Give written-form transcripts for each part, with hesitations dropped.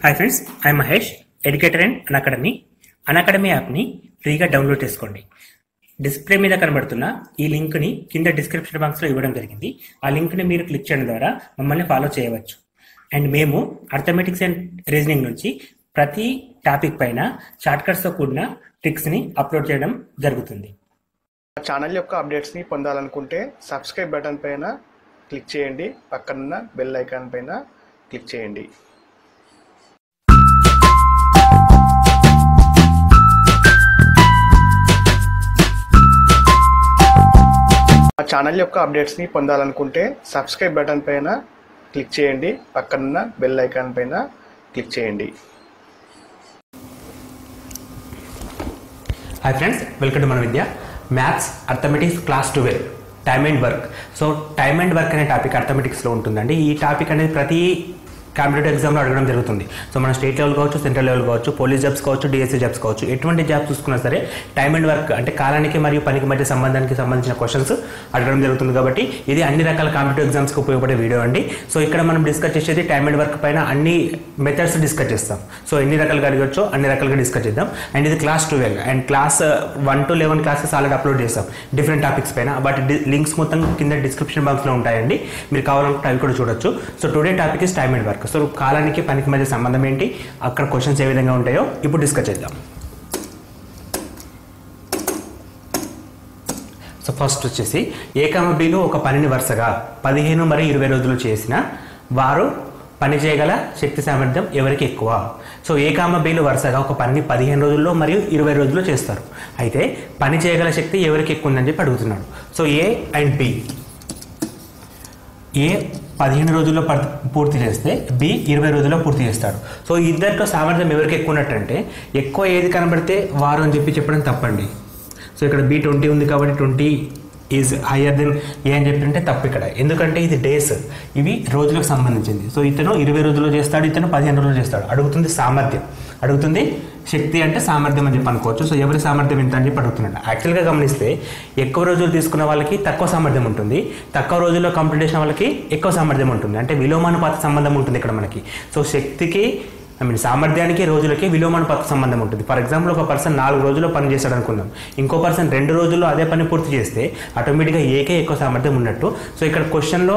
Hi friends, I Mahesh, educator and Unacademy యాప్ని ఫ్రీగా download చేసుకోండి. డిస్ప్లే మీద కనబడుతున్న ఈ లింక్ని కింద డిస్క్రిప్షన్ బాక్స్లో ఇవ్వడం జరిగింది. ఆ లింక్ని మీరు క్లిక్ చేయడం ద్వారా మమ్మల్ని ఫాలో చేయవచ్చు. అండ్ మేము అర్థమెటిక్స్ అండ్ రీజనింగ్ నుంచి ప్రతి టాపిక్ పైన షార్ట్కట్స్తో కూడిన ట్రిక్స్ని అప్లోడ్ చేయడం జరుగుతుంది. ఛానల్ యొక్క అప్డేట్స్ని పొందాలనుకుంటే సబ్స్క్రైబ్ బటన్ పైన క్లిక్ చేయండి, పక్కనున్న బెల్ ఐకాన్ పైన క్లిక్ చేయండి. ఛానల్ యొక్క అప్డేట్స్ని పొందాలనుకుంటే సబ్స్క్రైబ్ బటన్ పైన క్లిక్ చేయండి, పక్కనున్న బెల్ ఐకాన్ పైన క్లిక్ చేయండి. హాయ్ ఫ్రెండ్స్, వెల్కమ్ టు మన Vidya. Maths arithmetics class 12 time and work. So time and work అనే టాపిక్ అర్థమెటిక్స్లో ఉంటుందండి. ఈ టాపిక్ అనేది ప్రతి కాంపిటేటివ్ ఎగ్జామ్లో అడగడం జరుగుతుంది. సో మన స్టేట్ లెవెల్ కావచ్చు, సెంట్రల్ లెవెల్ కావచ్చు, పోలీస్ జాబ్స్ కావచ్చు, డిఎస్సీ జాబ్స్ కావచ్చు, ఎటువంటి జాబ్స్ చూసుకున్నా సరే టైమ్ అండ్ వర్క్ అంటే కాలానికి మరియు పనికి మధ్య సంబంధానికి సంబంధించిన క్వశ్చన్స్ అడగడం జరుగుతుంది. కాబట్టి ఇది అన్ని రకాల కాంపిటేటివ్ ఎగ్జామ్స్కి ఉపయోగపడే వీడియో అండి. సో ఇక్కడ మనం డిస్కస్ చేసేది టైమ్ అండ్ వర్క్ పైన అన్ని మెథడ్స్ డిస్కస్ చేస్తాం. సో ఎన్ని రకాలుగా అడగచ్చో అన్ని రకాలుగా డిస్కస్ చేద్దాం. అండ్ ఇది class 12 and class 1 to 11 classes already upload చేస్తాం డిఫరెంట్ టాపిక్స్ పైన. వాటి లింక్స్ మొత్తం కింద డిస్క్రిప్షన్ బాక్స్లో ఉంటాయండి, మీరు కావాలనుకుంటే అవి కూడా చూడొచ్చు. So today topic is time and work. So కాలానికి పనికి మధ్య సంబంధం ఏంటి, అక్కడ క్వశ్చన్స్ ఏ విధంగా ఉంటాయో ఇప్పుడు డిస్కస్ చేద్దాం. సో ఫస్ట్ వచ్చేసి A, Bలో ఒక పనిని వరుసగా 15 మరియు 20 రోజులు చేసిన వారు పని చేయగల శక్తి సామర్థ్యం ఎవరికి ఎక్కువ? సో A, Bలో వరుసగా ఒక పనిని 15 రోజుల్లో మరియు 20 రోజుల్లో చేస్తారు. అయితే పని చేయగల శక్తి ఎవరికి ఎక్కువ ఉందని చెప్పి అడుగుతున్నాడు. So A and B, A 15 రోజుల్లో పూర్తి చేస్తే B 20 రోజుల్లో పూర్తి చేస్తాడు. సో ఇద్దరితో సామర్థ్యం ఎవరికి ఎక్కువ ఉన్నట్టంటే ఎక్కువ ఏది కనబడితే వారు అని చెప్పడం తప్పండి. సో ఇక్కడ B 20 ఉంది కాబట్టి 20 ఈజ్ హయ్యర్ దెన్ ఏ అని చెప్పినంటే తప్పు ఇక్కడ. ఎందుకంటే ఇది డేస్, ఇవి రోజులకు సంబంధించింది. సో ఇతను 20 రోజుల్లో చేస్తాడు, ఇతను 15 రోజులు చేస్తాడు. అడుగుతుంది సామర్థ్యం, అడుగుతుంది శక్తి అంటే సామర్థ్యం అని చెప్పి అనుకోవచ్చు. సో ఎవరి సామర్థ్యం ఎంత అని చెప్పి అడుగుతున్నాడు. యాక్చువల్గా గమనిస్తే ఎక్కువ రోజులు తీసుకున్న వాళ్ళకి తక్కువ సామర్థ్యం ఉంటుంది, తక్కువ రోజుల్లో కంప్లీట్ చేసిన వాళ్ళకి ఎక్కువ సామర్థ్యం ఉంటుంది. అంటే విలోమానుపాత సంబంధం ఉంటుంది ఇక్కడ మనకి. సో శక్తికి సామర్థ్యానికి రోజులకి విలోమానుపాత సంబంధం ఉంటుంది. ఫర్ ఎగ్జాంపుల్ ఒక పర్సన్ 4 రోజుల్లో పని చేస్తాడు అనుకుందాం, ఇంకో పర్సన్ 2 రోజుల్లో అదే పని పూర్తి చేస్తే ఆటోమేటిక్గా ఏకే ఎక్కువ సామర్థ్యం ఉన్నట్టు. సో ఇక్కడ క్వశ్చన్లో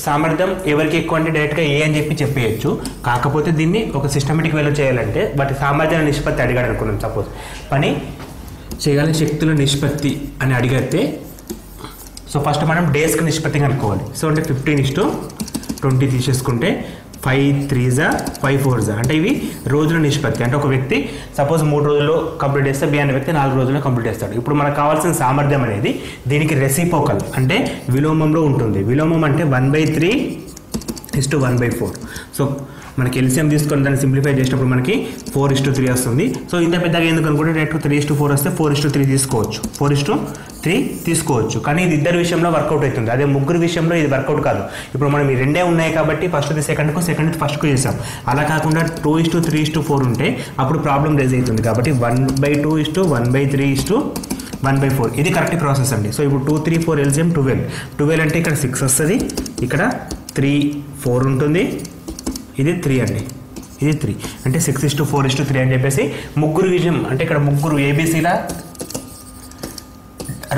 సామర్థ్యం ఎవరికి ఎక్కువ అంటే డైరెక్ట్గా ఏ అని చెప్పేయచ్చు. కాకపోతే దీన్ని ఒక సిస్టమేటిక్ వేలో చేయాలంటే వాటి సామర్థ్యాల నిష్పత్తి అడిగాడు అనుకున్నాం. సపోజ్ పని చేయగల శక్తుల నిష్పత్తి అని అడిగితే సో ఫస్ట్ మనం డేస్కి నిష్పత్తి కనుక్కోవాలి. సో అంటే 15:20 తీసేసుకుంటే 5 3s 5 4s అంటే ఇవి రోజుల నిష్పత్తి. అంటే ఒక వ్యక్తి సపోజ్ 3 రోజుల్లో కంప్లీట్ చేస్తే బి అనే వ్యక్తి 4 రోజుల్లో కంప్లీట్ చేస్తాడు. ఇప్పుడు మనకు కావాల్సిన సామర్థ్యం అనేది దీనికి రెసిప్రోకల్ అంటే విలోమంలో ఉంటుంది. విలోమం అంటే 1/3:1/4. సో మనకి ఎల్సిఎం తీసుకొని దాన్ని సింప్లిఫై చేసినప్పుడు మనకి 4:3 వస్తుంది. సో ఇంత పెద్దగా ఎందుకు అనుకుంటే డైరెక్ట్ 3:4 వస్తే 4:3 తీసుకోవచ్చు, 4:3 తీసుకోవచ్చు. కానీ ఇది ఇద్దరు విషయంలో వర్కౌట్ అవుతుంది, అదే ముగ్గురు విషయంలో ఇది వర్కౌట్ కాదు. ఇప్పుడు మనం ఈ రెండే ఉన్నాయి కాబట్టి ఫస్ట్ది సెకండ్కు, సెకండ్ది ఫస్ట్కు చేసాం. అలా కాకుండా 2:3:4 ఉంటే అప్పుడు ప్రాబ్లం రేజ్ అవుతుంది. కాబట్టి 1/2:1/3:1/4 ఇది కరెక్ట్ ప్రాసెస్ అండి. సో ఇప్పుడు 2 3 4 ఎల్సిఎం 12 అంటే ఇక్కడ 6 వస్తుంది, ఇక్కడ 3 4 ఉంటుంది, ఇది 3 అండి, ఇది 3 అంటే 6:4:3 అని చెప్పేసి ముగ్గురు విషయం అంటే ఇక్కడ ముగ్గురు ఏబీసీల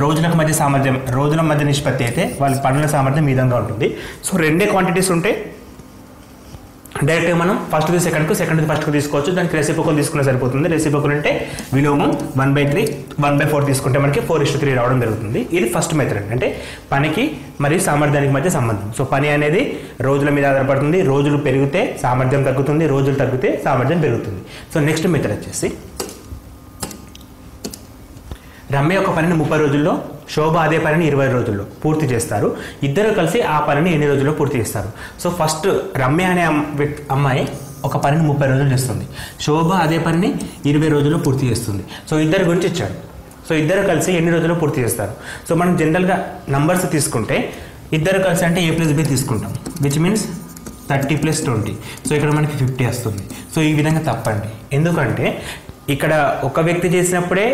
రోజులకు మధ్య సామర్థ్యం, రోజుల మధ్య నిష్పత్తి అయితే వాళ్ళ పనుల సామర్థ్యం ఈ విధంగా ఉంటుంది. సో రెండే క్వాంటిటీస్ ఉంటే డైరెక్ట్గా మనం ఫస్ట్ది సెకండ్కు, సెకండ్ది ఫస్ట్కు తీసుకోవచ్చు. దానికి రెసిప్రోకల్ తీసుకున్న సరిపోతుంది. రెసిప్రోకల్ అంటే విలోమం 1/3:1/4 తీసుకుంటే మనకి 4:3 రావడం జరుగుతుంది. ఇది ఫస్ట్ మెథడ్ అంటే పనికి మరియు సామర్థ్యానికి మధ్య సంబంధం. సో పని అనేది రోజుల మీద ఆధారపడుతుంది, రోజులు పెరిగితే సామర్థ్యం తగ్గుతుంది, రోజులు తగ్గితే సామర్థ్యం పెరుగుతుంది. సో నెక్స్ట్ మెథడ్ వచ్చేసి రమ్య ఒక పనిని 30 రోజుల్లో, శోభ అదే పనిని 20 రోజుల్లో పూర్తి చేస్తారు. ఇద్దరు కలిసి ఆ పనిని ఎన్ని రోజుల్లో పూర్తి చేస్తారు? సో ఫస్ట్ రమ్య అనే అమ్మాయి ఒక పనిని 30 రోజులు చేస్తుంది, శోభ అదే పనిని 20 రోజుల్లో పూర్తి చేస్తుంది. సో ఇద్దరు గురించి ఇచ్చాడు. సో ఇద్దరు కలిసి ఎన్ని రోజుల్లో పూర్తి చేస్తారు? సో మనం జనరల్గా నంబర్స్ తీసుకుంటే ఇద్దరు కలిసి అంటే A+B తీసుకుంటాం, విచ్ మీన్స్ 30 + 20. సో ఇక్కడ మనకి 50 వస్తుంది. సో ఈ విధంగా తప్పండి. ఎందుకంటే ఇక్కడ ఒక వ్యక్తి చేసినప్పుడే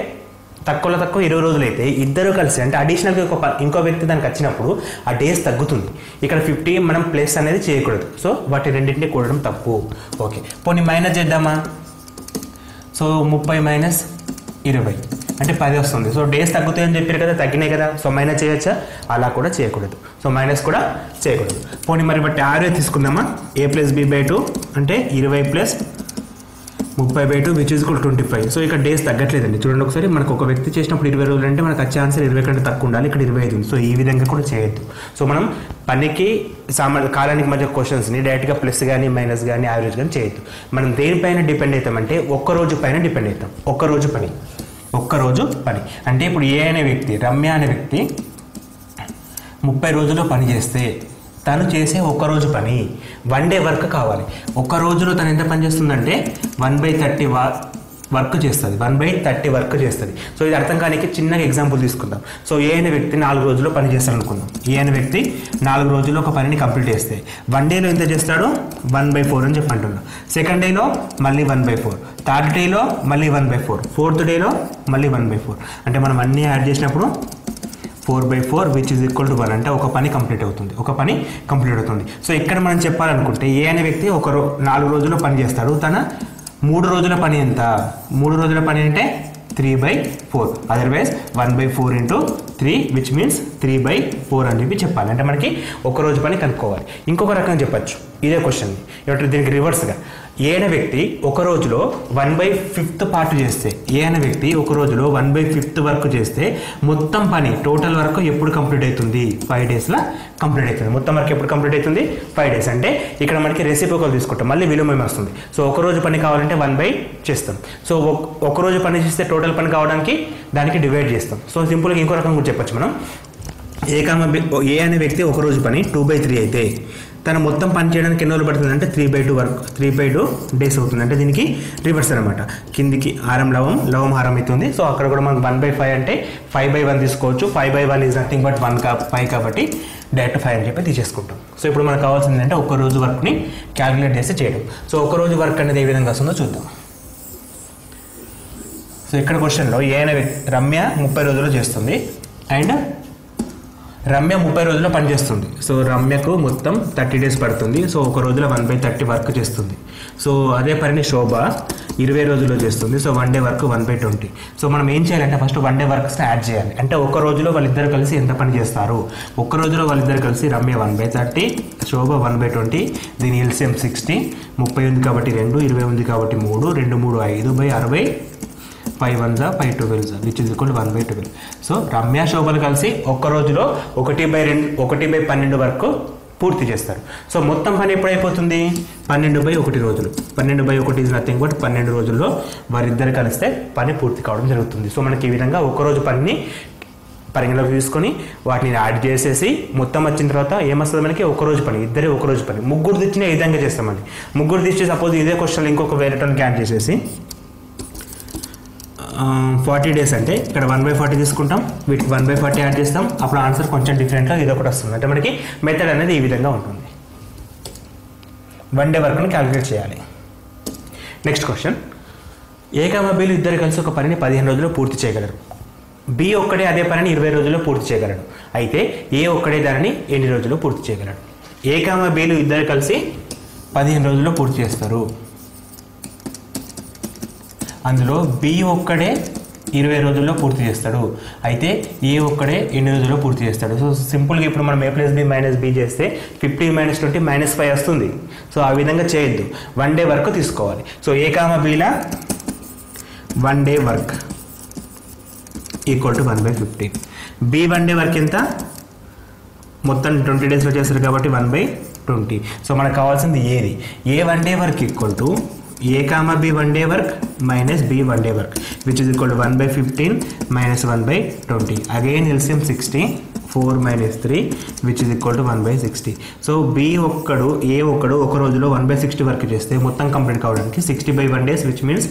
తక్కువలో తక్కువ 20 రోజులు అయితే ఇద్దరు కలిసి అంటే అడిషనల్గా ఇంకో వ్యక్తి దానికి వచ్చినప్పుడు ఆ డేస్ తగ్గుతుంది. ఇక్కడ 50 మనం ప్లస్ అనేది చేయకూడదు. సో వాటి రెండింటిని కూడడం తప్పు. ఓకే, పోనీ మైనస్ చేద్దామా? సో 30 మైనస్ 20 అంటే 10 వస్తుంది. సో డేస్ తగ్గుతాయని చెప్పారు కదా, తగ్గినాయి కదా. సో మైనస్ చేయొచ్చా? అలా కూడా చేయకూడదు. సో మైనస్ కూడా చేయకూడదు. పోనీ మరి బట్టి యావరేజ్ తీసుకుందామా? a+b/2 అంటే 20 plus 30/2 which is equal 25. So ఇక్కడ డేస్ తగ్గట్లేదండి. చూడండి ఒకసారి, మనకు ఒక వ్యక్తి చేసినప్పుడు 20 రోజులు అంటే మనకు వచ్చే ఆన్సర్ 20 కంటే తక్కువ ఉండాలి. ఇక్కడ 25 ఉంది. సో ఈ విధంగా కూడా చేయొద్దు. సో మనం పనికి కాలానికి మధ్య క్వశ్చన్స్ని డైరెక్ట్గా ప్లస్ కానీ మైనస్ కానీ యావరేజ్ కానీ చేయొద్దు. మనం దేనిపైన డిపెండ్ అవుతామంటే ఒక్క రోజు పైన డిపెండ్ అవుతాం. ఒక్క రోజు పని అంటే ఇప్పుడు ఏ అనే వ్యక్తి, రమ్య అనే వ్యక్తి 30 రోజుల్లో పని చేస్తే తను చేసే ఒక్కరోజు పని 1 డే వర్క్ కావాలి. ఒక్క రోజులో తను ఎంత పని చేస్తుందంటే 1/30 వర్క్ చేస్తుంది. 1/30 వర్క్ చేస్తుంది. సో ఇది అర్థం కానీ చిన్నగా ఎగ్జాంపుల్ తీసుకుందాం. సో ఏ అనే వ్యక్తి 4 రోజుల్లో పని చేస్తాడు అనుకుందాం. ఏ అనే వ్యక్తి 4 రోజుల్లో ఒక పనిని కంప్లీట్ చేస్తే 1 డేలో ఎంత చేస్తాడు? 1/4 అని చెప్పి అంటున్నాం. సెకండ్ డేలో మళ్ళీ 1/4, థర్డ్ డేలో మళ్ళీ 1/4, ఫోర్త్ డేలో మళ్ళీ 1/4. అంటే మనం అన్నీ యాడ్ చేసినప్పుడు 4/4 విచ్ ఈజ్ ఈక్వల్ టు 1 అంటే ఒక పని కంప్లీట్ అవుతుంది. సో ఇక్కడ మనం చెప్పాలనుకుంటే ఏ అనే వ్యక్తి 4 రోజుల్లో పని చేస్తాడు. తన 3 రోజుల పని ఎంత? 3 రోజుల పని అంటే 3/4. అదర్వైజ్ 1/4 ఇంటూ 3 విచ్ మీన్స్ 3/4 అని చెప్పి చెప్పాలి. అంటే మనకి ఒక రోజు పని కనుక్కోవాలి. ఇంకొక రకంగా చెప్పచ్చు ఇదే క్వశ్చన్. ఇప్పుడు దీనికి రివర్స్గా ఏ అనే వ్యక్తి ఒక రోజులో 1/5 పార్ట్ చేస్తే, ఏ అనే వ్యక్తి ఒక రోజులో 1/5 వర్క్ చేస్తే మొత్తం పని టోటల్ వర్క్ ఎప్పుడు కంప్లీట్ అవుతుంది? 5 డేస్లో కంప్లీట్ అవుతుంది. మొత్తం వర్క్ ఎప్పుడు కంప్లీట్ అవుతుంది? 5 డేస్. అంటే ఇక్కడ మనకి రెసిప్రోకల్ తీసుకుంటాం, మళ్ళీ విలోమం వస్తుంది. సో ఒక రోజు పని కావాలంటే 1/5 చేస్తాం. సో ఒక రోజు పని చేస్తే టోటల్ పని కావడానికి దానికి డివైడ్ చేస్తాం. సో సింపుల్గా ఇంకో రకం కూడా చెప్పచ్చు మనం. ఏ అనే వ్యక్తి ఒక రోజు పని 2/3 అయితే తను మొత్తం పని చేయడానికి ఎన్ని రోజులు పడుతుంది అంటే 3/2 డేస్ అవుతుంది. అంటే దీనికి రివర్స్ అనమాట. కిందికి హారం లవం హారం అవుతుంది. సో అక్కడ కూడా మనకు 1/5 అంటే 5/1 తీసుకోవచ్చు. 5/1 ఈజ్ నథింగ్ బట్ 5 కాబట్టి డైరెక్ట్ 5 అని చెప్పి తీసేసుకుంటాం. సో ఇప్పుడు మనకు కావాల్సింది అంటే ఒక రోజు వర్క్ని క్యాలిక్యులేట్ చేసి చేయడం. సో ఒక రోజు వర్క్ అనేది ఏ విధంగా వస్తుందో చూద్దాం. సో ఇక్కడ క్వశ్చన్లో ఏ అనే రమ్య 30 రోజుల్లో చేస్తుంది అండ్ రమ్య 30 రోజుల్లో పనిచేస్తుంది. సో రమ్యకు మొత్తం 30 డేస్ పడుతుంది. సో ఒక రోజులో 1/30 వర్క్ చేస్తుంది. సో అదే పనిని శోభ 20 రోజుల్లో చేస్తుంది. So 1 day work 1/20. సో మనం ఏం చేయాలంటే ఫస్ట్ 1 డే వర్క్స్ యాడ్ చేయాలి. అంటే ఒక రోజులో వాళ్ళిద్దరు కలిసి ఎంత పని చేస్తారు? ఒక్క రోజులో వాళ్ళిద్దరు కలిసి రమ్య 1/30, శోభ 1/20. దీని ఎల్సిఎం 60. 30 ఉంది కాబట్టి 2, 20 ఉంది కాబట్టి 3, 2 3 5/60. 5 1 5 12 which is equal 1/12. So Ramya శోభలు కలిసి ఒక్క రోజులో 1/12 వరకు పూర్తి చేస్తారు. సో మొత్తం పని ఎప్పుడైపోతుంది? 12/1 రోజులు. 12/1 ఈజ్ నథింగ్ బట్ 12 రోజుల్లో వారిద్దరు కలిస్తే పని పూర్తి కావడం జరుగుతుంది. సో మనకి ఈ విధంగా ఒక రోజు పనిని పరిగణలోకి తీసుకొని వాటిని యాడ్ చేసేసి మొత్తం వచ్చిన తర్వాత ఏమొస్తుంది మనకి? ఒక రోజు పని. ఇద్దరే ఒక రోజు పని. ముగ్గురు తెచ్చిన ఈ విధంగా చేస్తామండి. ముగ్గురు తెచ్చి సపోజ్ ఇదే క్వశ్చన్ ఇంకొక వేరే టర్న్ యాడ్ చేసేసి 40 డేస్ అంటే ఇక్కడ 1/40 తీసుకుంటాం, వీటికి 1/40 యాడ్ చేస్తాం. అప్పుడు ఆన్సర్ కొంచెం డిఫరెంట్గా ఇది ఒకటి వస్తుంది. అంటే మనకి మెథడ్ అనేది ఈ విధంగా ఉంటుంది. 1 డే వర్క్ని క్యాలిక్యులేట్ చేయాలి. నెక్స్ట్ క్వశ్చన్, ఏ బీలు ఇద్దరు కలిసి ఒక పనిని 15 రోజుల్లో పూర్తి చేయగలరు. బి ఒక్కడే అదే పనిని 20 రోజుల్లో పూర్తి చేయగలడు. అయితే ఏ ఒక్కడే దానిని ఎన్ని రోజుల్లో పూర్తి చేయగలడు? ఏ బీలు ఇద్దరు కలిసి 15 రోజుల్లో పూర్తి చేస్తారు. అందులో బి ఒక్కడే 20 రోజుల్లో పూర్తి చేస్తాడు. అయితే ఏ ఒక్కడే ఎన్ని రోజుల్లో పూర్తి చేస్తాడు? సో సింపుల్గా ఇప్పుడు మనం a+b - b చేస్తే 15 - 20 -5 వస్తుంది. సో ఆ విధంగా చేయొద్దు. 1 డే వర్క్ తీసుకోవాలి. సో ఏ బీలా 1 day work equal to 1/15. B 1 day work ఎంత? మొత్తం 20 డేస్లో చేస్తారు కాబట్టి 1/20. సో మనకు కావాల్సింది ఏది? ఏ 1 day work equal to a, b 1 day work minus b 1 day work which is equal to 1/15 minus 1/20. Again LCM 60, 4 minus 3 which is equal to 1/60. So b ఒక్కడు ఒక రోజులో 1/60 వర్క్ చేస్తే మొత్తం కంప్లీట్ కావడానికి 60/1 days which means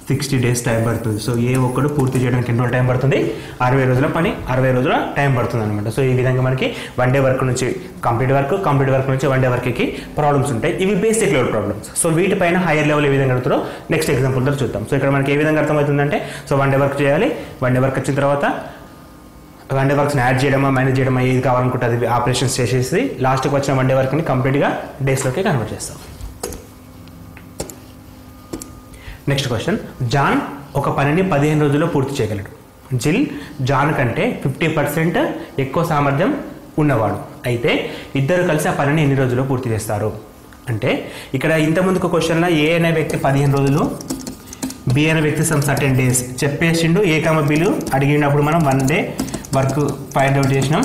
60 days time పడుతుంది. So ఏ ఒక్కడు పూర్తి చేయడానికి ఎన్ని రోజులు టైం పడుతుంది? 60 రోజుల పని 60 రోజుల టైం పడుతుంది అనమాట. సో ఈ విధంగా మనకి వన్ డే వర్క్ నుంచి కంప్లీట్ వర్క్ నుంచి వన్ డే వర్క్కి ప్రాబ్లమ్స్ ఉంటాయి. ఇవి బేసిక్ లెవెల్ ప్రాబ్లమ్స్. సో వీటిపైన హైయర్ లెవెల్ ఏ విధంగా అడుగుతారో నెక్స్ట్ ఎగ్జాంపుల్ ద్వారా చూద్దాం. సో ఇక్కడ మనకి ఏ విధంగా అర్థమవుతుందంటే, సో వన్ డే వర్క్ చేయాలి. వన్ డే వర్క్ వచ్చిన తర్వాత వన్ డే వర్క్స్ని యాడ్ చేయడమా మేనేజ్ చేయడమా ఏది కావాలనుకుంటే అది ఆపరేషన్స్ చేసేసి లాస్ట్కి వచ్చిన వన్ డే వర్క్ని కంప్లీట్గా డేస్లోకి కన్వర్ట్ చేస్తాం. నెక్స్ట్ క్వశ్చన్, జాన్ ఒక పనిని 15 రోజుల్లో పూర్తి చేయగలడు. జిల్ జాన్ కంటే 50% ఎక్కువ సామర్థ్యం ఉన్నవాడు. అయితే ఇద్దరు కలిసి ఆ పనిని ఎన్ని రోజుల్లో పూర్తి చేస్తారు? అంటే ఇక్కడ ఇంతకుముందుకు క్వశ్చన్లో ఏ అనే వ్యక్తి 15 రోజులు, బి అనే వ్యక్తి సమ్ సర్టెన్ డేస్ చెప్పేసిండు. ఏ కామ బిలు అడిగినప్పుడు మనం one day work find out చేసినాం,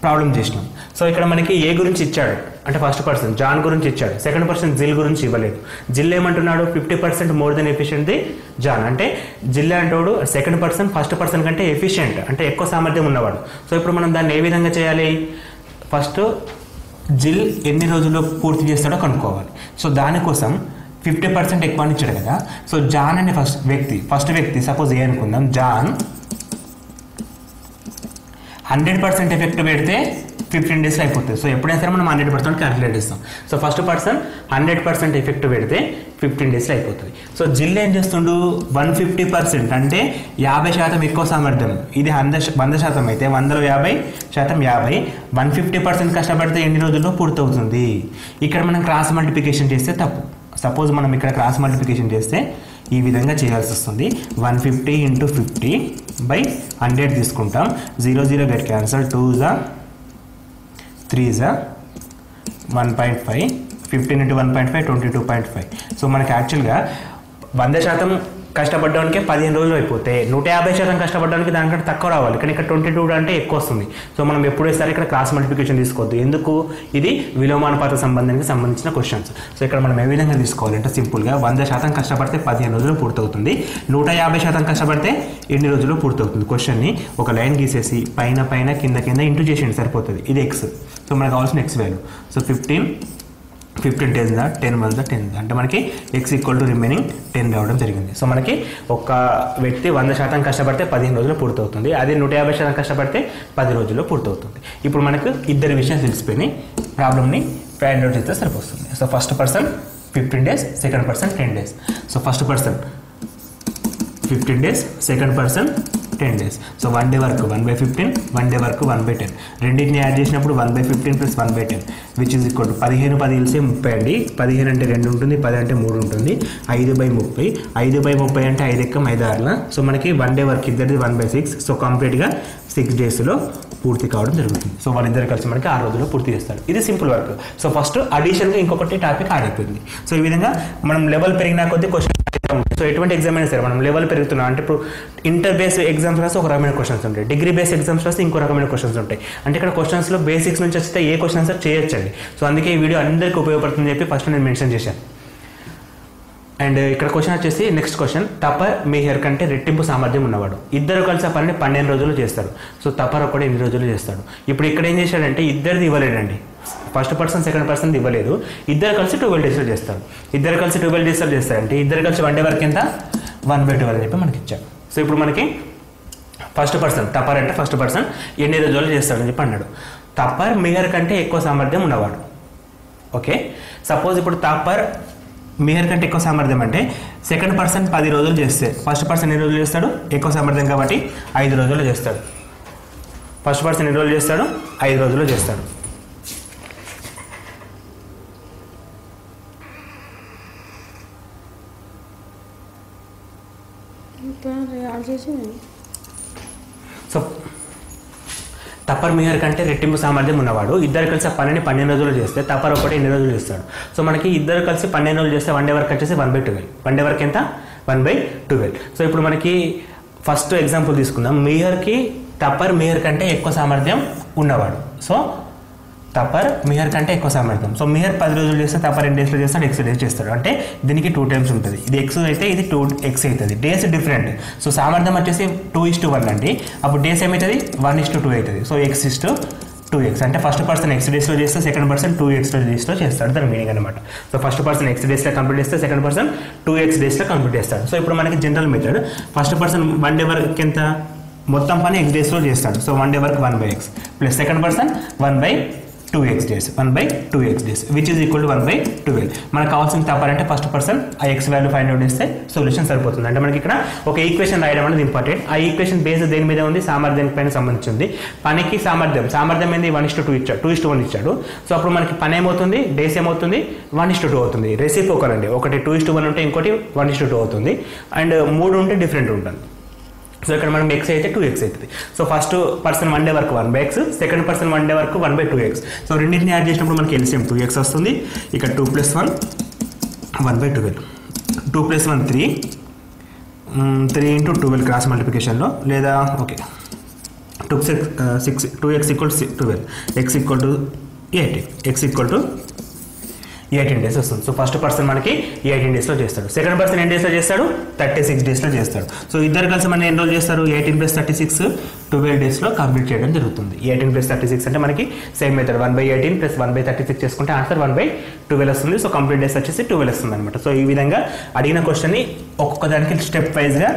ప్రాబ్లం చేసినాం. సో ఇక్కడ మనకి ఏ గురించి ఇచ్చాడు అంటే ఫస్ట్ పర్సన్ జాన్ గురించి ఇచ్చాడు, సెకండ్ పర్సన్ జిల్ గురించి ఇవ్వలేదు. జిల్ ఏమంటున్నాడు? 50% more than efficient the John. అంటే జిల్ అంటాడు సెకండ్ పర్సన్ ఫస్ట్ పర్సన్ కంటే ఎఫిషియెంట్ అంటే ఎక్కువ సామర్థ్యం ఉన్నవాడు. సో ఇప్పుడు మనం దాన్ని ఏ విధంగా చేయాలి? ఫస్ట్ జిల్ ఎన్ని రోజుల్లో పూర్తి చేస్తాడో కనుక్కోవాలి. సో దానికోసం 50% ఎక్కువ అని ఇచ్చాడు కదా. సో జాన్ అనే ఫస్ట్ వ్యక్తి సపోజ్ ఏ అనుకుందాం. జాన్ 100% ఎఫెక్ట్ పెడితే 15 డేస్లో అయిపోతుంది. సో ఎప్పుడైనా సరే మనం 100% క్యాలిక్యులేట్ చేస్తాం. సో ఫస్ట్ పర్సన్ 100% ఎఫెక్ట్ పెడితే 15 డేస్లో అయిపోతుంది. సో జిల్ ఏం చేస్తుండు? 150% అంటే 50% ఎక్కువ సామర్థ్యం. ఇది 100% అయితే 100లో 50% 50. 150% కష్టపడితే ఎన్ని రోజుల్లో పూర్తవుతుంది? ఇక్కడ మనం క్రాస్ మల్టిప్లికేషన్ చేస్తే తప్పు. సపోజ్ మనం ఇక్కడ క్రాస్ మల్టిప్లికేషన్ చేస్తే ఈ విధంగా చేయాల్సి వస్తుంది. 150 × 50/100 తీసుకుంటాం. 0 0 గెట్ క్యాన్సల్. 2 × 3 × 1.5. 15 × 1.5 22.5. సో మనకి యాక్చువల్గా 100% కష్టపడడానికి 15 రోజులు అయిపోతే 150% కష్టపడడానికి దానికంటే తక్కువ రావాలి. కానీ ఇక్కడ 22 అంటే ఎక్కువ వస్తుంది. సో మనం ఎప్పుడు వేసారి ఇక్కడ క్రాస్ మల్టిప్లికేషన్ తీసుకోవద్దు. ఎందుకు? ఇది విలోమానుపాత సంబంధానికి సంబంధించిన క్వశ్చన్స్. సో ఇక్కడ మనం ఏ విధంగా తీసుకోవాలంటే సింపుల్గా 100% కష్టపడితే 15 రోజులు పూర్తవుతుంది. 150% కష్టపడితే ఎన్ని రోజులు పూర్తవుతుంది? క్వశ్చన్ని ఒక లైన్ గీసేసి పైన కింద ఇంటూ చేసేయండి సరిపోతుంది. ఇది ఎక్స్. సో మనకు కావాల్సిన ఎక్స్ వాల్యూ. సో 15 10 10 1 10 అంటే మనకి ఎక్స్ ఈక్వల్ టు రిమైనింగ్ 10 రావడం జరిగింది. సో మనకి ఒక వ్యక్తి 100% కష్టపడితే 15 రోజులు పూర్తవుతుంది. అదే 150% కష్టపడితే 10 రోజుల్లో పూర్తవుతుంది. ఇప్పుడు మనకు ఇద్దరు విషయాలు తెలిసిపోయినాయి. ప్రాబ్లమ్ని ఫైండ్ అవుట్ చేస్తే సరిపోతుంది. So first person 15 days, second person 10 days. So first person 15 days, second person 10 days. So one day work 1/15, one day work 1/10. రెండింటిని యాడ్ చేసినప్పుడు 1/15 + 1/10 విచ్ ఈజ్ ఈక్వల్ టు 15 10 కలిసి 30 అండి. 15 అంటే 2 ఉంటుంది, 10 అంటే 3 ఉంటుంది. 5/30. 5/30 అంటే 5 ఎక్కం 5 6. సో మనకి వన్ డే వర్క్ ఇద్దరిది 1/6. సో కంప్లీట్గా 6 daysలో పూర్తి కావడం జరుగుతుంది. సో వాళ్ళిద్దరు కలిసి మనకి 6 రోజుల్లో పూర్తి చేస్తారు. ఇది సింపుల్ వర్క్. సో ఫస్ట్ అడిషన్గా ఇంకొకటి టాపిక్ యాడ్ అయిపోయింది. సో ఈ విధంగా మనం లెవెల్ పెరిగిన కొద్దీ క్వశ్చన్. సో ఎటువంటి ఎగ్జామ్ అయినా సరే మనం లెవెల్ పెరుగుతున్నాం అంటే ఇప్పుడు ఇంటర్ బేస్ ఎగ్జామ్స్ రాస్తే ఒక రకమైన క్వశ్చన్స్ ఉంటాయి, డిగ్రీ బేస్ ఎగ్జామ్స్ రాస్తే ఇంకో రకమైన క్వశ్చన్స్ ఉంటాయి. అంటే ఇక్కడ క్వశ్చన్స్లో బేసిక్స్ నుంచి వస్తే ఏ క్వశ్చన్ ఆన్సర్ చేయొచ్చండి. సో అందుకే ఈ వీడియో అందరికీ ఉపయోగపడుతుందని చెప్పి ఫస్ట్ నేను మెన్షన్ చేశాను. అండ్ ఇక్కడ క్వశ్చన్ వచ్చేసి నెక్స్ట్ క్వశ్చన్, తపర్ మీహర్ కంటే రెట్టింపు సామర్థ్యం ఉన్నవాడు. ఇద్దరు కలిసి ఆ పనిని 12 రోజులు చేస్తారు. సో తపర్ ఒకటి 8 రోజులు చేస్తాడు. ఇప్పుడు ఇక్కడ ఏం చేశాడంటే ఇద్దరిది ఇవ్వలేడండి. ఫస్ట్ పర్సన్ సెకండ్ పర్సన్ ఇవ్వలేదు. ఇద్దరు కలిసి 12 daysలో చేస్తారు. ఇద్దరు కలిసి 12 daysలో చేస్తారంటే ఇద్దరు కలిసి వన్ డే వర్క్ ఎంత? 1/12 అని చెప్పి మనకి ఇచ్చారు. సో ఇప్పుడు మనకి ఫస్ట్ పర్సన్ తపర్ అంటే ఫస్ట్ పర్సన్ ఎన్ని రోజులు చేస్తాడని చెప్పి అన్నాడు. తపర్ మీహర్ కంటే ఎక్కువ సామర్థ్యం ఉన్నవాడు. ఓకే, సపోజ్ ఇప్పుడు తపర్ మీహర్ కంటే ఎక్కువ సామర్థ్యం అంటే సెకండ్ పర్సన్ 10 రోజులు చేస్తే ఫస్ట్ పర్సన్ ఎన్ని రోజులు చేస్తాడు? ఎక్కువ సామర్థ్యం కాబట్టి 5 రోజుల్లో చేస్తాడు. ఫస్ట్ పర్సన్ ఎన్ని రోజులు చేస్తాడు? 5 రోజుల్లో చేస్తాడు. సో తపర్ మీహర్ కంటే రెట్టింపు సామర్థ్యం ఉన్నవాడు. ఇద్దరు కలిసి ఆ పనిని 12 రోజులు చేస్తే తపర్ ఒకటి 8 రోజులు చేస్తాడు. సో మనకి ఇద్దరు కలిసి 12 రోజులు చేస్తే వన్ డే వర్క్ వచ్చేసి 1/12. వన్ డే వర్క్ ఎంత? 1/12. సో ఇప్పుడు మనకి ఫస్ట్ ఎగ్జాంపుల్ తీసుకుందాం. తపర్ మీహర్ కంటే ఎక్కువ సామర్థ్యం ఉన్నవాడు. సో తపర్ మీహర్ కంటే ఎక్కువ సామర్థ్యం. సో మీహర్ 10 రోజులు చేస్తే తపర్ 8 daysలో చేస్తాడు, ఎక్స్ డేస్ చేస్తాడు. అంటే దీనికి 2 times ఉంటుంది. ఇది ఎక్స్ అయితే ఇది 2x అవుతుంది. Days different. సో సామర్థ్యం వచ్చేసి 2:1 అండి. అప్పుడు డేస్ ఏమవుతుంది? 1:2 అవుతుంది. సో x 2x అంటే ఫస్ట్ పర్సన్ x డేస్లో చేస్తే సెకండ్ పర్సన్ 2x డేస్లో చేస్తాడు, దాని మీనింగ్ అనమాట. సో ఫస్ట్ పర్సన్ x డేస్లో కంప్లీట్ చేస్తే సెకండ్ పర్సన్ 2x డేస్లో కంప్లీట్ చేస్తాడు. సో ఇప్పుడు మనకి general method first person 1 day వరకు ఎంత మొత్తం పని x డేస్లో చేస్తాడు. సో 1 డే వరకు 1/x plus second person 1/2x days 1/2x days which is equal to 1/12. మనకు కావాల్సిన తప్పాలంటే ఫస్ట్ పర్సన్ ఆ x వాల్యూ ఫైండ్ అవుట్ చేస్తే సొల్యూషన్ సరిపోతుంది. అంటే మనకి ఇక్కడ ఒక ఈక్వేషన్ రాయడం అనేది ఇంపార్టెంట్. ఆ ఈక్వేషన్ బేస్ దేని మీద ఉంది, సామర్థ్యానికి పైన సంబంధించింది. పనికి సామర్థ్యం ఏంది 1:2 ఇచ్చాడు, 2:1 ఇచ్చాడు. సో అప్పుడు మనకి పని ఏమవుతుంది, డేస్ ఏమవుతుంది 1:2 అవుతుంది. రెసిప్రోకల్ అండి, ఒకటి 2:1 ఉంటే ఇంకోటి 1:2 అవుతుంది. అండ్ 3 ఉంటే డిఫరెంట్ ఉంటుంది. సో ఇక్కడ మనం x అయితే 2x అవుతుంది. సో ఫస్ట్ పర్సన్ 1 డే వరకు 1/x, సెకండ్ పర్సన్ 1 డే వరకు 1/2x. సో రెండింటిని యాడ్ చేసినప్పుడు మనకి ఎల్సిఎం 2x వస్తుంది. ఇక్కడ 2 + 1 1/12, 2 + 1 3, 3 × 12 క్రాస్ మల్టిప్లికేషన్లో లేదా okay 2x = 12, x = 18, x = 18 days వస్తుంది. సో ఫస్ట్ పర్సన్ మనకి 18 డేస్లో చేస్తాడు. సెకండ్ పర్సన్ ఎన్ని డేస్లో చేస్తాడు, 36 డేస్లో చేస్తాడు. సో ఇద్దరు కలిసి మనం ఎన్ని రోజులు చేస్తారు, 18 + 36 12 డేస్లో కంప్లీట్ చేయడం జరుగుతుంది. 18 + 36 అంటే మనకి సేమ్ మెథడ్ 1/18 + 1/36 చేసుకుంటే ఆన్సర్ 1/12 వస్తుంది. సో కంప్లీట్ డేస్ వచ్చేసి 12 వస్తుంది అనమాట. సో ఈ విధంగా అడిగిన క్వశ్చన్ని ఒక్కొక్క దానికి స్టెప్ వైజ్గా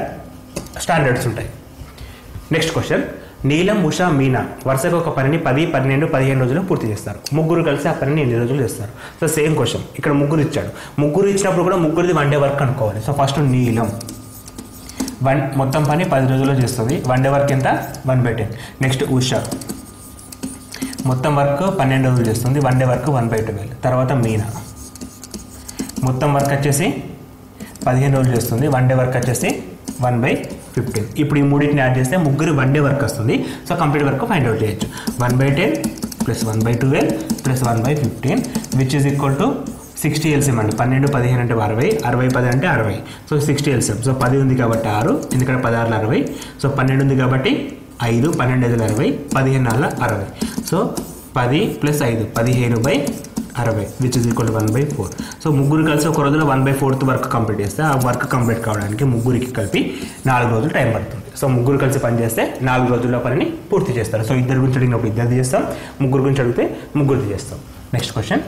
స్టాండర్డ్స్ ఉంటాయి. నెక్స్ట్ క్వశ్చన్, నీలం, ఉషా, మీనా వరుసగా ఒక పనిని 10, 12, 15 రోజుల్లో పూర్తి చేస్తారు. ముగ్గురు కలిసి ఆ పనిని ఎన్ని రోజులు చేస్తారు? సో సేమ్ క్వశ్చన్, ఇక్కడ ముగ్గురు ఇచ్చాడు. ముగ్గురు ఇచ్చినప్పుడు కూడా ముగ్గురిది 1 డే వర్క్ అనుకోవాలి. సో ఫస్ట్ నీలం మొత్తం పని 10 రోజుల్లో చేస్తుంది. 1 డే వర్క్ ఎంత 1/10. నెక్స్ట్ ఉషా మొత్తం వర్క్ 12 రోజులు చేస్తుంది. 1 డే వర్క్ 1/12. తర్వాత మీనా మొత్తం వర్క్ వచ్చేసి 15 రోజులు చేస్తుంది. 1 డే వర్క్ వచ్చేసి 1/15. ఇప్పుడు ఈ మూడింటిని యాడ్ చేస్తే ముగ్గురు 1 డే వర్క్ వస్తుంది. So complete work find out చేయొచ్చు. 1/10 + 1/12 + 1/15 which is equal to 60 LCM అండి. 12 15 అంటే 60, 60 10 అంటే 60. So 60 LCM. సో 10 ఉంది కాబట్టి 6, ఎందుకంటే 16 60. సో 12 ఉంది కాబట్టి 5, 12 5 60, 15 4 60. So 10 + 5 15/60 which is equal to 1/4. So ముగ్గురు కలిసి ఒక రోజులో 1/4 వర్క్ కంప్లీట్ చేస్తే ఆ వర్క్ కంప్లీట్ కావడానికి ముగ్గురికి కలిపి 4 రోజులు టైం పడుతుంది. సో ముగ్గురు కలిసి పని చేస్తే 4 రోజుల్లో పనిని పూర్తి చేస్తారు. సో ఇద్దరు గురించి అడిగినప్పుడు ఇద్దరిది చేస్తాం, ముగ్గురు గురించి అడిగితే ముగ్గురిది చేస్తాం. నెక్స్ట్ క్వశ్చన్,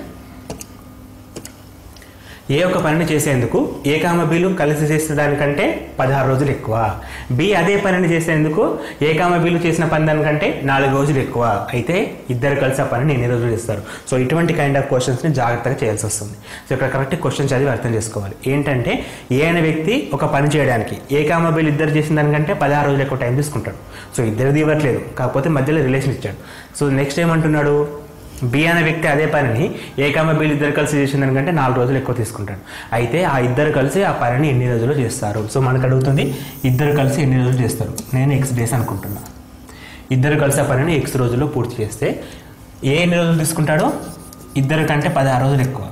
ఏ ఒక్క పనిని చేసేందుకు A, Bలు కలిసి చేసిన దానికంటే 16 రోజులు ఎక్కువ. B అదే పనిని చేసేందుకు A, Bలు చేసిన పని దానికంటే 4 రోజులు ఎక్కువ. అయితే ఇద్దరు కలిసి ఆ పనిని ఎన్ని రోజులు చేస్తారు? సో ఇటువంటి కైండ్ ఆఫ్ క్వశ్చన్స్ని జాగ్రత్తగా చేయాల్సి వస్తుంది. సో ఇక్కడ కరెక్ట్ క్వశ్చన్ చదివి అర్థం చేసుకోవాలి. ఏంటంటే ఏ అనే వ్యక్తి ఒక పని చేయడానికి A, Bలు ఇద్దరు చేసిన దానికంటే 16 రోజులు ఎక్కువ టైం తీసుకుంటాడు. సో ఇద్దరిది ఇవ్వట్లేదు, కాకపోతే మధ్యలో రిలేషన్ ఇచ్చాడు. సో నెక్స్ట్ ఏమంటున్నాడు, బి అనే వ్యక్తి అదే పనిని A, Bలు ఇద్దరు కలిసి చేసిన దానికంటే 4 రోజులు ఎక్కువ తీసుకుంటాడు. అయితే ఆ ఇద్దరు కలిసి ఆ పనిని ఎన్ని రోజులు చేస్తారు? సో మనకు అడుగుతుంది ఇద్దరు కలిసి ఎన్ని రోజులు చేస్తారు. నేను x డేస్ అనుకుంటున్నా. ఇద్దరు కలిసి ఆ పనిని x రోజుల్లో పూర్తి చేస్తే ఏ ఎన్ని రోజులు తీసుకుంటాడు, ఇద్దరి కంటే 16 రోజులు ఎక్కువ.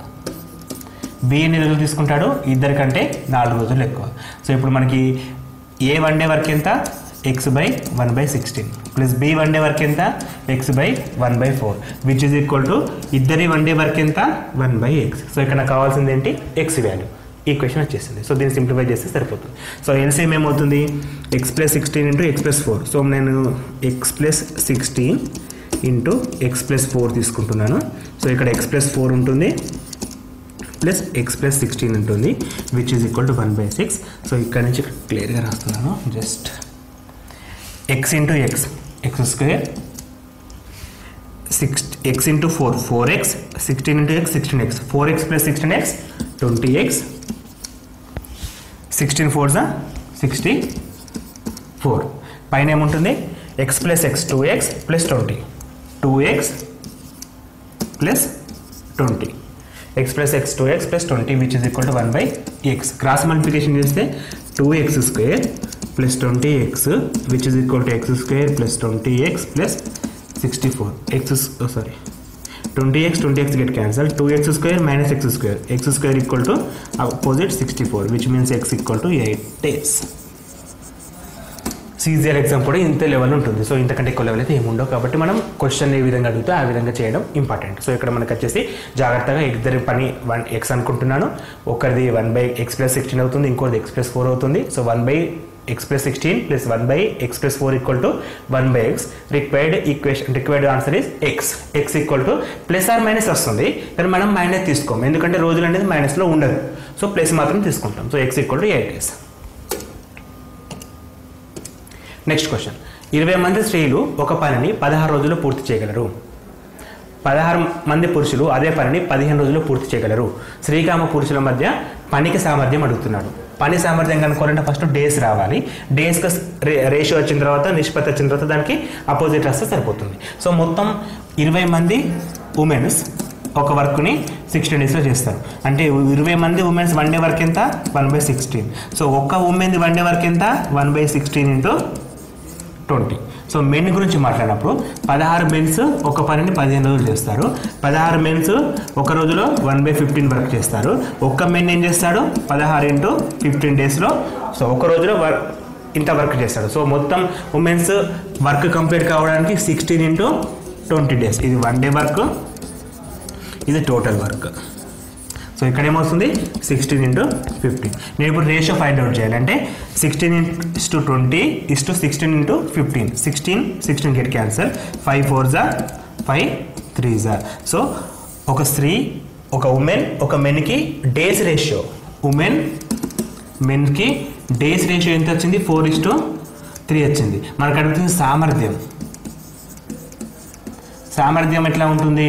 బి ఎన్ని రోజులు తీసుకుంటాడు, ఇద్దరి కంటే 4 రోజులు ఎక్కువ. సో ఇప్పుడు మనకి ఏ 1 డే వర్క్ ఎంత, x/1/16 plus B 1 day work ఎంత, x/1/4 which is equal to ఇద్దరి 1 డే వర్క్ ఎంత 1/x. సో ఇక్కడ నాకు కావాల్సింది ఏంటి, x వాల్యూ. ఈక్వేషన్ వచ్చేసింది. సో దీన్ని సింప్లిఫై చేస్తే సరిపోతుంది. సో ఎల్సిఎం ఏమవుతుంది, x+16 × x+4. సో నేను x+16 × x+4 తీసుకుంటున్నాను. సో ఇక్కడ x+4 ఉంటుంది ప్లస్ x+16 ఉంటుంది which is equal to 1/6. So ఇక్కడ నుంచి క్లియర్గా రాస్తున్నాను. Just x × x x², x × 4 4x, 16 × x 16x, 4x + 16x 20x, 16 4s 64. పైన ఏముంటుంది, x+x 2x + 20, 2x + 20, x+x 2x + 20 which is equal to 1/x. Cross multiplication చేస్తే 2x² + 20x which is equal to x² + 20x + 64. 20x 20x get cancelled. 2x² - x², x² equal to opposite 64 which means x equal to 8 days. CGR exam కూడా ఇంత level ఉంటుంది. So ఇంతకంటే ఎక్కువ level అయితే ఏముండవు. కాబట్టి మనం క్వశ్చన్ ఏ విధంగా అడిగితే ఆ విధంగా చేయడం ఇంపార్టెంట్. సో ఇక్కడ మనకు వచ్చేసి జాగ్రత్తగా ఇద్దరి పని 1x అనుకుంటున్నాను. ఒకరిది 1/x + 16 అవుతుంది, ఇంకోటిది x + 4 అవుతుంది. So 1/2 x plus 16 plus 1 by x plus 4 equal to 1 by x. Required answer is x equal to plus or minus వస్తుంది, కానీ మనం మైనస్ తీసుకోము ఎందుకంటే రోజులు అనేది మైనస్లో ఉండదు. సో ప్లస్ మాత్రం తీసుకుంటాం. So x equal to 8 days. Next question, 20 మంది స్త్రీలు ఒక పనిని 16 రోజుల్లో పూర్తి చేయగలరు. 16 మంది పురుషులు అదే పనిని 15 రోజుల్లో పూర్తి చేయగలరు. శ్రీకామ పురుషుల మధ్య పనికి సామర్థ్యం అడుగుతున్నాడు. పని సామర్థ్యం కనుక్కోవాలంటే ఫస్ట్ డేస్ రావాలి. డేస్కి రేషియో వచ్చిన తర్వాత నిష్పత్తి వచ్చిన తర్వాత దానికి అపోజిట్ రాస్తే సరిపోతుంది. సో మొత్తం 20 మంది ఉమెన్స్ ఒక వర్క్ని 16 డేస్లో చేస్తారు. అంటే 20 మంది ఉమెన్స్ వన్ డే వర్క్ ఎంత 1/16. సో ఒక్క ఉమెన్ది వన్ డే వర్క్ ఎంత 1/16 ఇంటూ 20. సో మెన్ గురించి మాట్లాడినప్పుడు 16 మెన్స్ ఒక పనిని 15 రోజులు చేస్తారు. 16 మెన్స్ ఒక రోజులో 1/15 వర్క్ చేస్తారు. ఒక్క మెన్ ఏం చేస్తాడు 16 ఇంటూ 15 డేస్లో సో ఒక రోజులో ఇంత వర్క్ చేస్తాడు. సో మొత్తం ఉమెన్స్ వర్క్ కంప్లీట్ కావడానికి 16 ఇంటూ 20 డేస్. ఇది వన్ డే వర్క్, ఇది టోటల్ వర్క్. సో ఇక్కడ ఏమవుతుంది 16 ఇంటూ 15. నేను ఇప్పుడు రేషియో ఫైండ్ అవుట్ చేయాలంటే 16:20 = 16 into 15. 16 get cancer. 5 4s 5 3s. So ఒక స్త్రీ ఒక ఉమెన్ ఒక మెన్కి డేస్ రేషియో మెన్కి డేస్ రేషియో ఎంత వచ్చింది 4:3 వచ్చింది. మనకు అడుగుతుంది సామర్థ్యం ఎట్లా ఉంటుంది,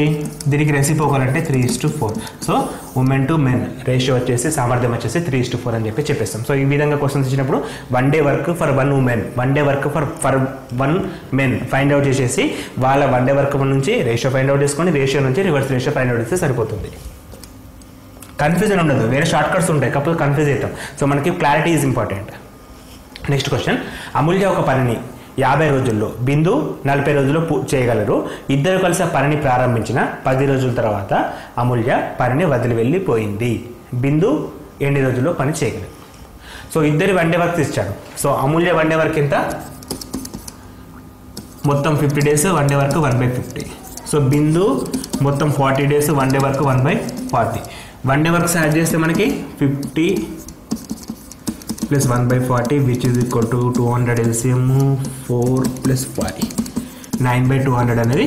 దీనికి రెసిప్రోకల్ అంటే 3:4. So women to men ratio వచ్చేసి సామర్థ్యం వచ్చేసి 3:4 అని చెప్పేస్తాం. సో ఈ విధంగా క్వశ్చన్స్ ఇచ్చినప్పుడు one day work for one women, one day work for one men find out చేసేసి వాళ్ళ వన్ డే వర్క్ నుంచి రేషియో ఫైండ్ అవుట్ చేసుకొని రేషియో నుంచి రివర్స్ రేషియో ఫైండ్ అవుట్ చేస్తే సరిపోతుంది. కన్ఫ్యూజన్ ఉండదు, వేరే షార్ట్ కట్స్ ఉంటాయి, కాకపోతే కన్ఫ్యూజ్ అవుతాం. సో మనకి clarity is important. Next question, Amulya ఒక పనిని 50 రోజుల్లో, బిందు 40 రోజుల్లో చేయగలరు. ఇద్దరు కలిసి ఆ పనిని ప్రారంభించిన 10 రోజుల తర్వాత అమూల్య పనిని వదిలి వెళ్ళిపోయింది. బిందు ఎన్ని రోజుల్లో పని చేయగలరు? సో ఇద్దరు వన్ డే వర్క్ ఇచ్చాడు. So Amulya one day work ఎంత మొత్తం 50 days one day work 1/50. So Bindu మొత్తం 40 days one day work 1/40. One day work add చేస్తే మనకి 50 plus 1/40 which is equal to 200 LCM 4 plus 5 9/200 అనేది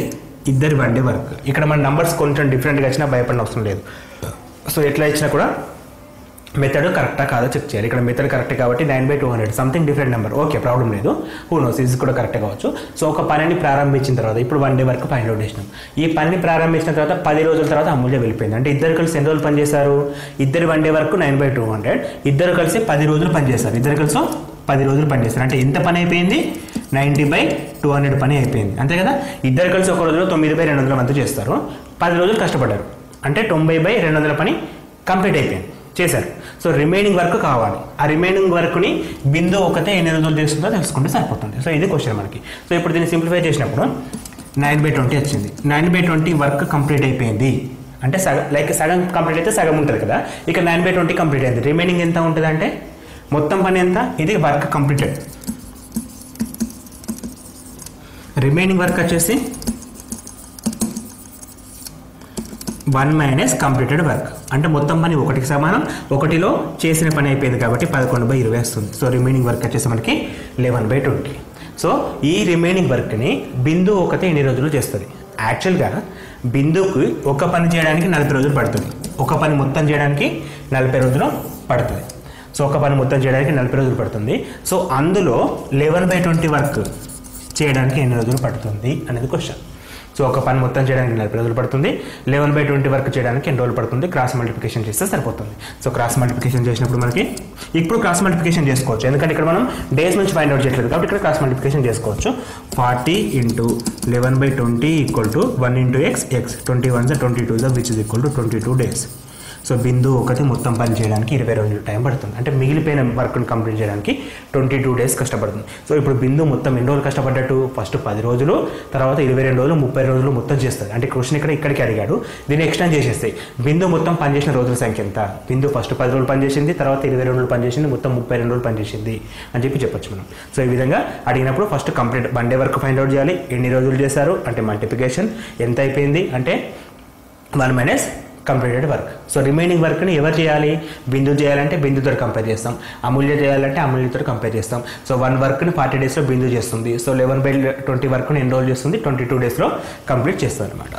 ఇద్దరి వన్ డే వర్క్. ఇక్కడ మన నంబర్స్ కొంచెం డిఫరెంట్గా వచ్చినా భయపడిన అవసరం లేదు. సో ఎట్లా ఇచ్చినా కూడా మెథడ్ కరెక్టా కాదో చెక్ చేయాలి. ఇక్కడ మెథడ్ కరెక్ట్ కాబట్టి 9/200 something different number, okay problem లేదు. హూ నోస్ ఇది కూడా కరెక్ట్ కావచ్చు. సో ఒక పనిని ప్రారంభించిన తర్వాత ఇప్పుడు one day work find out చేసినాం. ఈ పనిని ప్రారంభించిన తర్వాత 10 రోజుల తర్వాత అమూల్య వెళ్ళిపోయింది. అంటే ఇద్దరు కలిసి ఎన్ని రోజులు పనిచేశారు? ఇద్దరు వన్ డే వర్క్ 9/200, ఇద్దరు కలిసి 10 రోజులు పనిచేస్తారు. ఇద్దరు కలిసి 10 రోజులు పనిచేస్తారు. అంటే ఎంత పని అయిపోయింది 90/200 పని అయిపోయింది, అంతే కదా. ఇద్దరు కలిసి ఒక రోజులో 9/200 మంది చేస్తారు. 10 రోజులు కష్టపడ్డారు అంటే 90/200 పని కంప్లీట్ అయిపోయింది, చేశారు. సో రిమైనింగ్ వర్క్ కావాలి. ఆ రిమైనింగ్ వర్క్ని బిందు ఒకటే ఎన్ని రోజులు చేస్తుందో తెలుసుకుంటే సరిపోతుంది. సో ఇది క్వశ్చన్ మనకి. సో ఇప్పుడు దీన్ని సింప్లిఫై చేసినప్పుడు 9/20 వచ్చింది. 9/20 వర్క్ కంప్లీట్ అయిపోయింది అంటే సగం కంప్లీట్ అయితే సగం ఉంటుంది కదా. ఇక 9/20 కంప్లీట్ అయింది. రిమైనింగ్ ఎంత ఉంటుంది అంటే మొత్తం పని ఎంత, ఇది వర్క్ కంప్లీటెడ్. రిమైనింగ్ వర్క్ వచ్చేసి 1 మైనస్ కంప్లీటెడ్ వర్క్. అంటే మొత్తం పని 1కి సమానం. 1లో చేసిన పని అయిపోయింది కాబట్టి 11/20 వస్తుంది. సో రిమైనింగ్ వర్క్ వచ్చేసి మనకి 11/20. సో ఈ రిమైనింగ్ వర్క్ని బిందు ఒకతే ఎన్ని రోజులు చేస్తుంది? యాక్చువల్గా బిందుకు ఒక పని చేయడానికి 40 రోజులు పడుతుంది. ఒక పని మొత్తం చేయడానికి 40 రోజులు పడుతుంది. సో ఒక పని మొత్తం చేయడానికి 40 రోజులు పడుతుంది. సో అందులో 11/20 వర్క్ చేయడానికి ఎన్ని రోజులు పడుతుంది అనేది క్వశ్చన్. సో ఒక పని మొత్తం చేయడానికి 40 రోజులు పడుతుంది. 11/20 వర్క్ చేయడానికి ఎన్ని రోజులు పడుతుంది? క్రాస్ మల్టిప్లికేషన్ చేస్తే సరిపోతుంది. సో క్రాస్ మల్టిప్లికేషన్ చేసినప్పుడు మనకి ఇప్పుడు క్రాస్ మల్టిప్లికేషన్ చేసుకోవచ్చు, ఎందుకంటే ఇక్కడ మనం డేస్ నుంచి ఫైండ్ అవుట్ చేయట్లేదు కాబట్టి ఇక్కడ క్రాస్ మల్టిప్లికేషన్ చేసుకోవచ్చు. 40 × 11/20 = 1 × x, 21 22 which is equal to 22 days. So బిందు ఒకటి మొత్తం పని చేయడానికి 20 రోజులు టైం పడుతుంది. అంటే మిగిలిపోయిన వర్క్ని కంప్లీట్ చేయడానికి 22 డేస్ కష్టపడుతుంది. సో ఇప్పుడు బిందు మొత్తం ఎన్ని రోజులు కష్టపడ్డట్టు? ఫస్ట్ 10 రోజులు, తర్వాత 22 రోజులు, 30 రోజులు మొత్తం చేస్తుంది. అంటే క్వశ్చన్ ఇక్కడికి అడిగాడు, దీన్ని ఎక్స్టెండ్ చేసేస్తాయి. బిందు మొత్తం పనిచేసిన రోజుల సంఖ్య ఎంత? బిందు ఫస్ట్ 10 రోజులు పనిచేసింది, తర్వాత 22 రోజులు పనిచేసింది, మొత్తం 32 రోజులు పనిచేసింది అని చెప్పొచ్చు మనం. సో ఈ విధంగా అడిగినప్పుడు first complete one day work find out చేయాలి. ఎన్ని రోజులు చేశారు అంటే మల్టిప్లికేషన్, ఎంత అయిపోయింది అంటే 1 minus completed work. So remaining వర్క్ని ఎవరు చేయాలి? బిందు చేయాలంటే బిందుతో కంపేర్ చేస్తాం, అమూల్య చేయాలంటే అమూల్యతో కంపేర్ చేస్తాం. సో 1 వర్క్ని 40 డేస్లో బిందు చేస్తుంది. సో 11/20 వర్క్ని ఎన్ని రోజులు చేస్తుంది? 22 డేస్లో కంప్లీట్ చేస్తుంది అనమాట.